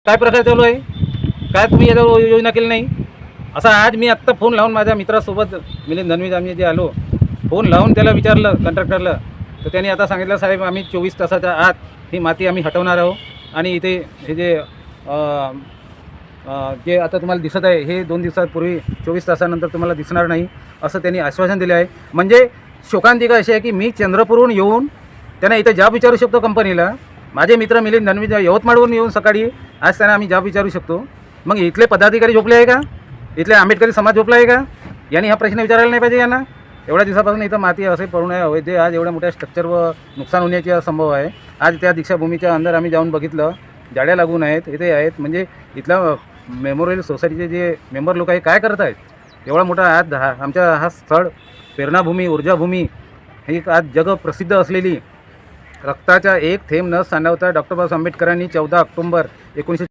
काय प्रकार चालू आहे? काय तुम्ही याच्यावर योजना केली नाही? असा आज मी आत्ता फोन लावून माझ्या मित्रासोबत मिलिंद धनवीज आम्ही जे आलो, फोन लावून त्याला विचारलं कंट्रॅक्टरला, तर त्यांनी आता सांगितलं साहेब आम्ही 24 तासाच्या आत ही माती आम्ही हटवणार आहोत आणि इथे हे जे जे आता तुम्हाला दिसत आहे हे 2 दिवसांपूर्वी 24 तासानंतर तुम्हाला दिसणार नाही असं त्यांनी आश्वासन दिले आहे. म्हणजे शोकांतिका अशी आहे की मी चंद्रपूरहून येऊन त्यांना इथे जॉब विचारू शकतो कंपनीला. माझे मित्र मिलिंद धनवीज यवतमाळवरून येऊन सकाळी आज त्यांना आम्ही जॉब विचारू शकतो. मग इथले पदाधिकारी झोपले आहे का? इथले आंबेडकरी समाज झोपला आहे का? यांनी हा प्रश्न विचारायला नाही पाहिजे यांना. एवढ्या दिवसापासून इथं माती असे पडून आहे अवैध. आज एवढ्या मोठ्या स्ट्रक्चर व नुकसान होण्याची संभव आहे. आज त्या दीक्षाभूमीच्या अंदर आम्ही जाऊन बघितलं, जाड्या लागून आहेत, इथे आहेत. म्हणजे इथला मेमोरियल सोसायटीचे जे मेंबर लोक आहे काय करत आहेत? एवढा मोठा आज आमच्या हा स्थळ प्रेरणाभूमी, ऊर्जाभूमी ही आज जगप्रसिद्ध असलेली रक्ताचा एक थेंब न सांडवता डॉक्टर बाबासाहेब आंबेडकरांनी 14 ऑक्टोबर 19